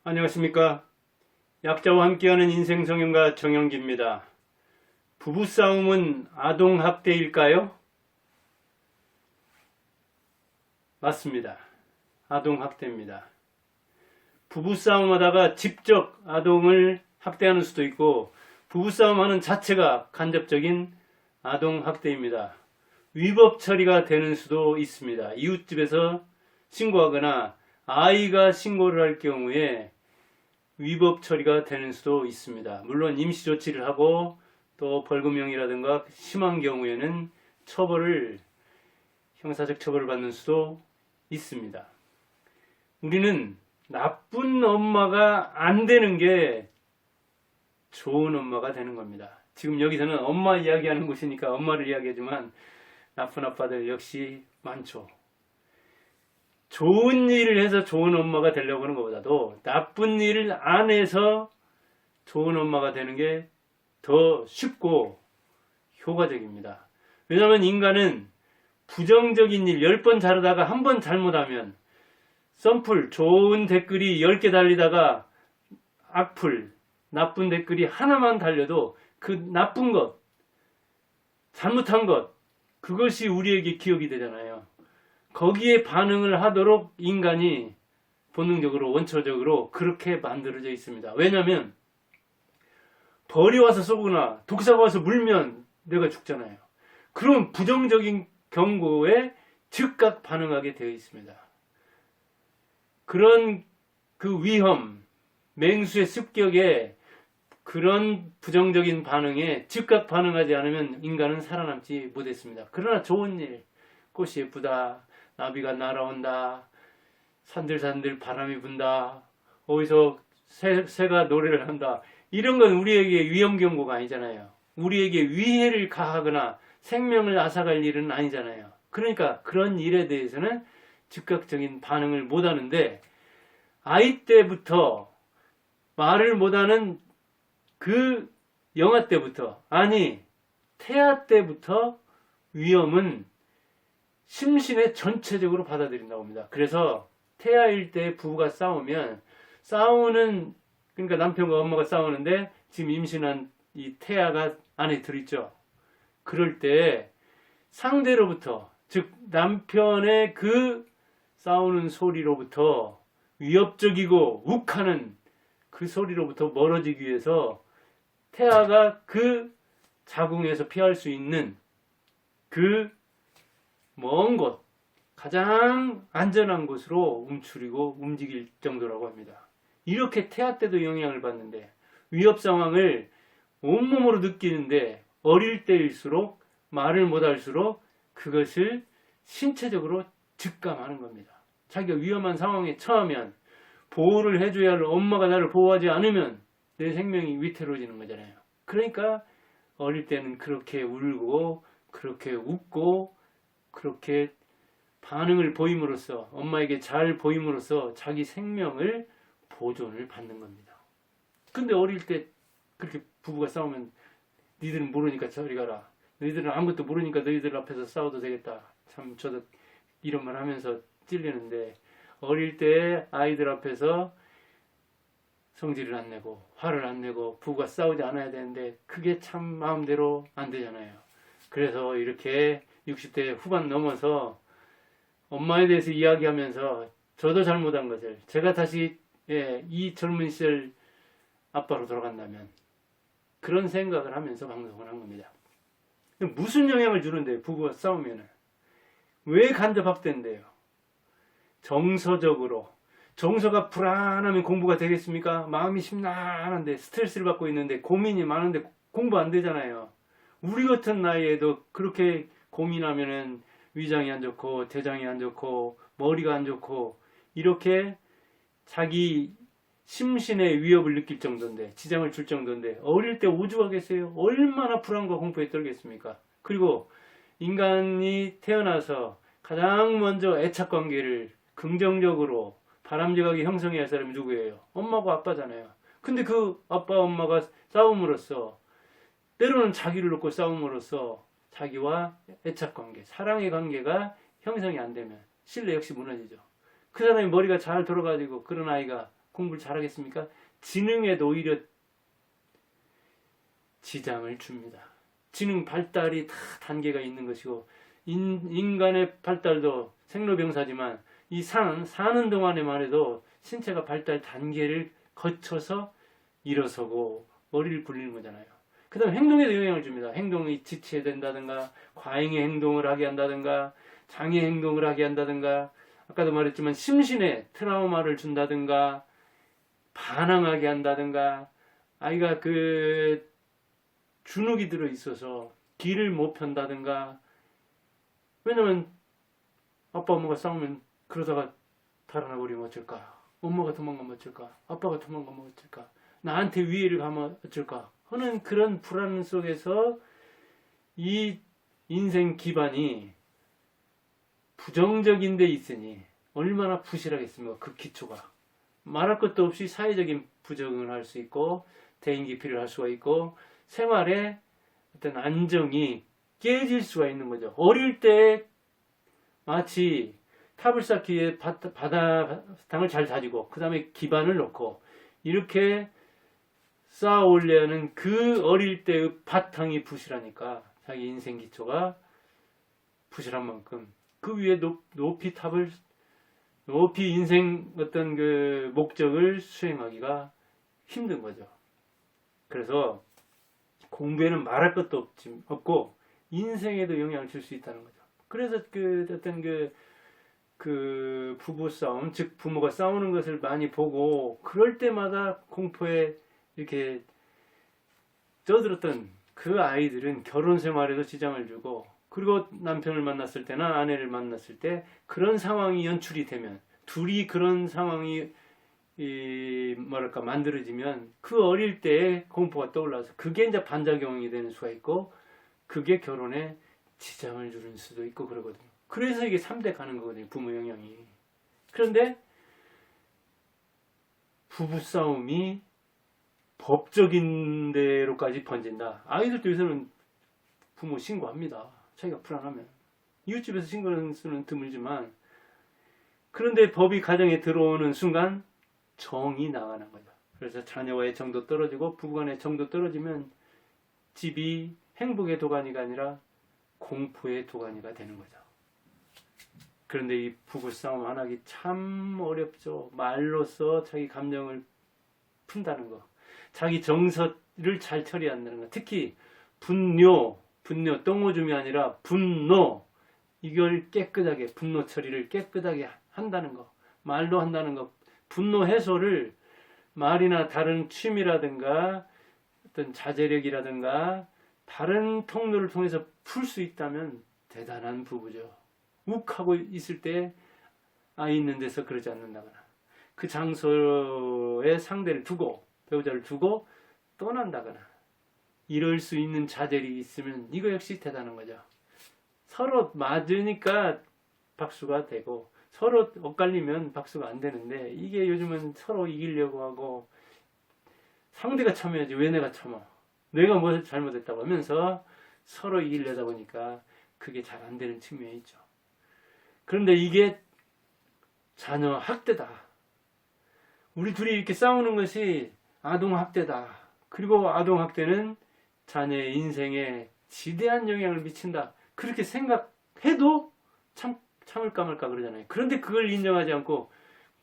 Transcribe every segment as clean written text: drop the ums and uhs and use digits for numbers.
안녕하십니까. 약자와 함께하는 인생성형가 정영기입니다. 부부싸움은 아동학대일까요? 맞습니다. 아동학대입니다. 부부싸움 하다가 직접 아동을 학대하는 수도 있고, 부부싸움 하는 자체가 간접적인 아동학대입니다. 위법 처리가 되는 수도 있습니다. 이웃집에서 신고하거나 아이가 신고를 할 경우에 위법 처리가 되는 수도 있습니다. 물론 임시 조치를 하고 또 벌금형이라든가 심한 경우에는 형사적 처벌을 받는 수도 있습니다. 우리는 나쁜 엄마가 안 되는 게 좋은 엄마가 되는 겁니다. 지금 여기서는 엄마 이야기하는 곳이니까 엄마를 이야기하지만 나쁜 아빠들 역시 많죠. 좋은 일을 해서 좋은 엄마가 되려고 하는 것보다도 나쁜 일을 안 해서 좋은 엄마가 되는 게 더 쉽고 효과적입니다. 왜냐하면 인간은 부정적인 일 10번 잘하다가 한 번 잘못하면 썬풀 좋은 댓글이 10개 달리다가 악플 나쁜 댓글이 하나만 달려도 그 나쁜 것 잘못한 것 그것이 우리에게 기억이 되잖아요. 거기에 반응을 하도록 인간이 본능적으로 원초적으로 그렇게 만들어져 있습니다. 왜냐하면 벌이 와서 쏘거나 독사가 와서 물면 내가 죽잖아요. 그런 부정적인 경고에 즉각 반응하게 되어 있습니다. 그런 그 위험, 맹수의 습격에 그런 부정적인 반응에 즉각 반응하지 않으면 인간은 살아남지 못했습니다. 그러나 좋은 일, 꽃이 예쁘다, 나비가 날아온다, 산들산들 바람이 분다, 어디서 새가 노래를 한다. 이런 건 우리에게 위험 경고가 아니잖아요. 우리에게 위해를 가하거나 생명을 앗아갈 일은 아니잖아요. 그러니까 그런 일에 대해서는 즉각적인 반응을 못하는데 아이 때부터 말을 못하는 그 영아 때부터 아니 태아 때부터 위험은 심신에 전체적으로 받아들인다고 합니다. 그래서 태아일 때 부부가 싸우면 그러니까 남편과 엄마가 싸우는데 지금 임신한 이 태아가 안에 들어있죠. 그럴 때 상대로부터 즉 남편의 그 싸우는 소리로부터 위협적이고 욱하는 그 소리로부터 멀어지기 위해서 태아가 그 자궁에서 피할 수 있는 그 먼 곳, 가장 안전한 곳으로 움츠리고 움직일 정도라고 합니다. 이렇게 태아 때도 영향을 받는데 위협 상황을 온몸으로 느끼는데 어릴 때일수록 말을 못할수록 그것을 신체적으로 직감하는 겁니다. 자기가 위험한 상황에 처하면 보호를 해줘야 할 엄마가 나를 보호하지 않으면 내 생명이 위태로워지는 거잖아요. 그러니까 어릴 때는 그렇게 울고 그렇게 웃고 그렇게 반응을 보임으로써 엄마에게 잘 보임으로써 자기 생명을 보존을 받는 겁니다. 근데 어릴 때 그렇게 부부가 싸우면 니들은 모르니까 저리 가라. 너희들은 아무것도 모르니까 너희들 앞에서 싸워도 되겠다. 참 저도 이런 말 하면서 찔리는데 어릴 때 아이들 앞에서 성질을 안 내고 화를 안 내고 부부가 싸우지 않아야 되는데 그게 참 마음대로 안 되잖아요. 그래서 이렇게 60대 후반 넘어서 엄마에 대해서 이야기하면서 저도 잘못한 것을 제가 다시 이 젊은 시절 아빠로 돌아간다면 그런 생각을 하면서 방송을 한 겁니다. 무슨 영향을 주는데 부부가 싸우면 왜 간접학대인데요? 정서가 불안하면 공부가 되겠습니까? 마음이 심란한데 스트레스를 받고 있는데 고민이 많은데 공부 안 되잖아요. 우리 같은 나이에도 그렇게 고민하면은 위장이 안 좋고 대장이 안 좋고 머리가 안 좋고 이렇게 자기 심신의 위협을 느낄 정도인데 지장을 줄 정도인데 어릴 때 오죽하겠어요? 얼마나 불안과 공포에 떨겠습니까? 그리고 인간이 태어나서 가장 먼저 애착관계를 긍정적으로 바람직하게 형성해야 할 사람이 누구예요? 엄마고 아빠잖아요. 근데 그 아빠 엄마가 싸움으로써 때로는 자기를 놓고 싸움으로써 자기와 애착관계, 사랑의 관계가 형성이 안 되면 신뢰 역시 무너지죠. 그 사람이 머리가 잘 돌아가지고 그런 아이가 공부를 잘하겠습니까? 지능에도 오히려 지장을 줍니다. 지능 발달이 다 단계가 있는 것이고 인간의 발달도 생로병사지만 이 사는 동안에만 해도 신체가 발달 단계를 거쳐서 일어서고 머리를 굴리는 거잖아요. 그 다음 행동에도 영향을 줍니다. 행동이 지체된다든가 과잉의 행동을 하게 한다든가 장애 행동을 하게 한다든가 아까도 말했지만 심신에 트라우마를 준다든가 반항하게 한다든가 아이가 그 주눅이 들어 있어서 길을 못 편다든가 왜냐면 아빠 엄마가 싸우면 그러다가 달아나 버리면 어쩔까? 엄마가 도망가면 어쩔까? 아빠가 도망가면 어쩔까? 나한테 위해를 가면 어쩔까? 하는 그런 불안 속에서 이 인생 기반이 부정적인 데 있으니 얼마나 부실하겠습니까? 그 기초가. 말할 것도 없이 사회적인 부적응을 할 수 있고 대인 기피를 할 수가 있고 생활에 어떤 안정이 깨질 수가 있는 거죠. 어릴 때 마치 탑을 쌓기 위해 바닥을 잘 다지고 그 다음에 기반을 놓고 이렇게 쌓아 올려는 그 어릴 때의 바탕이 부실하니까 자기 인생 기초가 부실한 만큼 그 위에 높이 인생 어떤 그 목적을 수행하기가 힘든 거죠. 그래서 공부에는 말할 것도 없고 인생에도 영향을 줄 수 있다는 거죠. 그래서 그 부부 싸움, 즉 부모가 싸우는 것을 많이 보고 그럴 때마다 공포에 이렇게 쪄들었던 그 아이들은 결혼 생활에도 지장을 주고 그리고 남편을 만났을 때나 아내를 만났을 때 그런 상황이 연출이 되면 둘이 그런 상황이 만들어지면 그 어릴 때의 공포가 떠올라서 그게 이제 반작용이 되는 수가 있고 그게 결혼에 지장을 주는 수도 있고 그러거든요. 그래서 이게 3대 가는 거거든요. 부모 영향이. 그런데 부부싸움이 법적인 데로까지 번진다. 아이들도 요새는 부모 신고합니다. 자기가 불안하면. 이웃집에서 신고하는 수는 드물지만 그런데 법이 가정에 들어오는 순간 정이 나가는 거죠. 그래서 자녀와의 정도 떨어지고 부부간의 정도 떨어지면 집이 행복의 도가니가 아니라 공포의 도가니가 되는 거죠. 그런데 이 부부싸움 안 하기 참 어렵죠. 말로써 자기 감정을 푼다는 거. 자기 정서를 잘 처리한다는 거. 특히 분노, 똥오줌이 아니라 분노. 이걸 깨끗하게, 분노 처리를 깨끗하게 한다는 거. 말로 한다는 거. 분노 해소를 말이나 다른 취미라든가 어떤 자제력이라든가 다른 통로를 통해서 풀 수 있다면 대단한 부부죠. 욱하고 있을 때 아이 있는 데서 그러지 않는다거나 그 장소에 상대를 두고 배우자를 두고 떠난다거나 이럴 수 있는 자제력이 있으면 이거 역시 대단한 거죠. 서로 맞으니까 박수가 되고 서로 엇갈리면 박수가 안 되는데 이게 요즘은 서로 이기려고 하고 상대가 참여하지 왜 내가 참아 내가 뭘 잘못했다고 하면서 서로 이기려다 보니까 그게 잘 안 되는 측면이 있죠. 그런데 이게 자녀 학대다. 우리 둘이 이렇게 싸우는 것이 아동 학대다. 그리고 아동 학대는 자녀의 인생에 지대한 영향을 미친다. 그렇게 생각해도 참을까 말까 그러잖아요. 그런데 그걸 인정하지 않고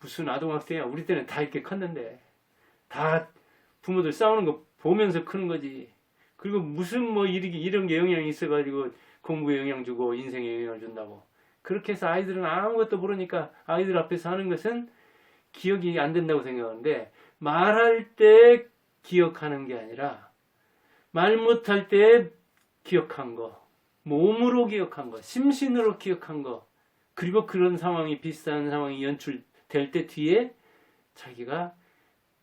무슨 아동 학대야. 우리 때는 다 이렇게 컸는데 다 부모들 싸우는 거 보면서 크는 거지. 그리고 무슨 뭐 이런 게 영향이 있어가지고 공부에 영향 주고 인생에 영향을 준다고. 그렇게 해서 아이들은 아무것도 모르니까 아이들 앞에서 하는 것은 기억이 안 된다고 생각하는데 말할 때 기억하는 게 아니라 말 못할 때 기억한 거, 몸으로 기억한 거, 심신으로 기억한 거, 그리고 그런 상황이 비슷한 상황이 연출될 때 뒤에 자기가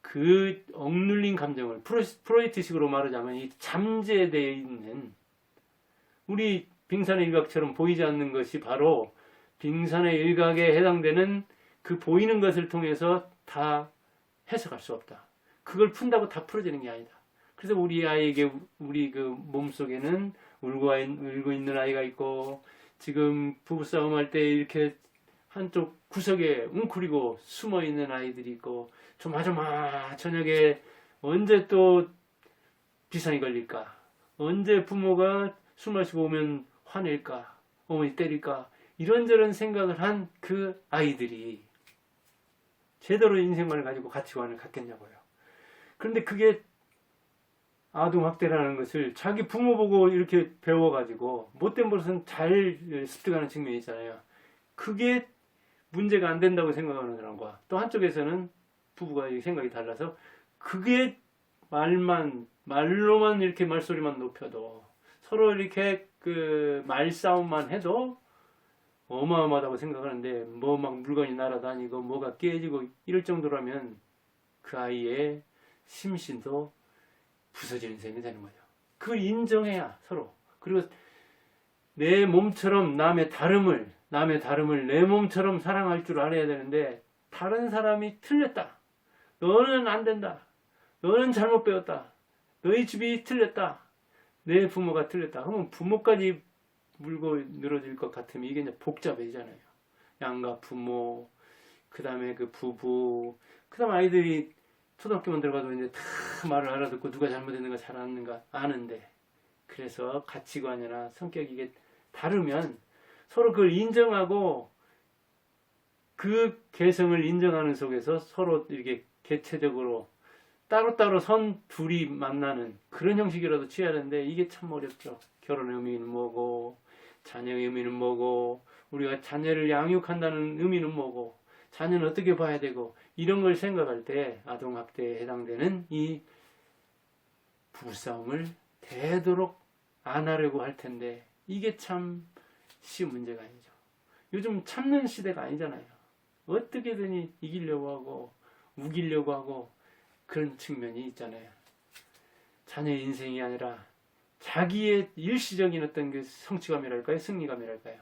그 억눌린 감정을 프로이트식으로 말하자면 이 잠재되어 있는 우리 빙산의 일각처럼 보이지 않는 것이 바로 빙산의 일각에 해당되는 그 보이는 것을 통해서 다 해석할 수 없다. 그걸 푼다고 다 풀어지는 게 아니다. 그래서 우리 아이에게 우리 그 몸속에는 울고 있는 아이가 있고 지금 부부싸움 할 때 이렇게 한쪽 구석에 웅크리고 숨어 있는 아이들이 있고, 조마조마 저녁에 언제 또 비상이 걸릴까? 언제 부모가 술 마시고 오면 화낼까? 어머니 때릴까? 이런저런 생각을 한 그 아이들이 제대로 인생관을 가지고 가치관을 갖겠냐고요. 그런데 그게 아동학대라는 것을 자기 부모 보고 이렇게 배워가지고 못된 버릇은 잘 습득하는 측면이 있잖아요. 그게 문제가 안 된다고 생각하는 사람과, 또 한쪽에서는 부부가 생각이 달라서 그게 말로만 이렇게 말소리만 높여도, 서로 이렇게 그 말싸움만 해도 어마어마하다고 생각하는데, 뭐 막 물건이 날아다니고 뭐가 깨지고 이럴 정도라면 그 아이의 심신도 부서지는 셈이 되는 거죠. 그걸 인정해야 서로. 그리고 내 몸처럼 남의 다름을 내 몸처럼 사랑할 줄 알아야 되는데, 다른 사람이 틀렸다, 너는 안 된다, 너는 잘못 배웠다, 너희 집이 틀렸다, 내 부모가 틀렸다 하면 부모까지 물고 늘어질 것 같으면 이게 이제 복잡해지잖아요. 양가 부모, 그 다음에 그 부부, 그 다음 아이들이 초등학교만 들어가도 이제 다 말을 알아듣고 누가 잘못했는가 잘 아는데, 그래서 가치관이나 성격이 이게 다르면 서로 그걸 인정하고 그 개성을 인정하는 속에서 서로 이렇게 개체적으로 따로따로 선 둘이 만나는 그런 형식이라도 취해야 되는데, 이게 참 어렵죠. 결혼의 의미는 뭐고, 자녀의 의미는 뭐고, 우리가 자녀를 양육한다는 의미는 뭐고, 자녀는 어떻게 봐야 되고, 이런 걸 생각할 때 아동학대에 해당되는 이 부부싸움을 되도록 안 하려고 할 텐데, 이게 참 쉬운 문제가 아니죠. 요즘 참는 시대가 아니잖아요. 어떻게든 이기려고 하고 우기려고 하고 그런 측면이 있잖아요. 자녀의 인생이 아니라 자기의 일시적인 어떤 그 성취감이랄까요, 승리감이랄까요.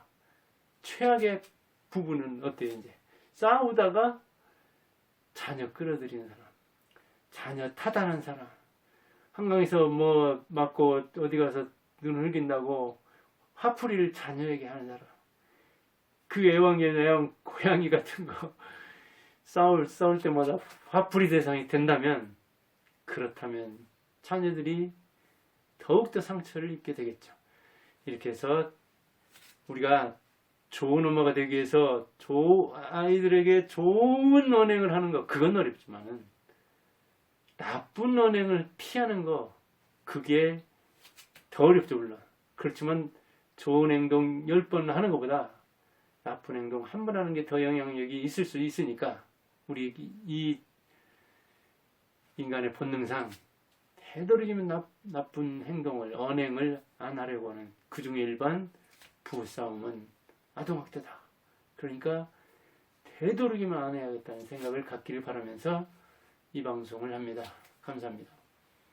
최악의 부부는 어때요? 이제 싸우다가 자녀 끌어들이는 사람, 자녀 타단한 사람, 한강에서 뭐 맞고 어디 가서 눈 흘긴다고 화풀이를 자녀에게 하는 사람, 그 애완견 고양이 같은 거 싸울 때마다 화풀이 대상이 된다면, 그렇다면 자녀들이 더욱더 상처를 입게 되겠죠. 이렇게 해서 우리가 좋은 엄마가 되기 위해서 아이들에게 좋은 언행을 하는 거, 그건 어렵지만은 나쁜 언행을 피하는 거, 그게 더 어렵죠. 물론 그렇지만 좋은 행동 10번 하는 것보다 나쁜 행동 한 번 하는 게 더 영향력이 있을 수 있으니까, 우리 이 인간의 본능상 되도록이면 나쁜 행동을, 언행을 안 하려고 하는, 그 중에 일반 부부싸움은 아동학대다. 그러니까 되도록이면 안 해야겠다는 생각을 갖기를 바라면서 이 방송을 합니다. 감사합니다.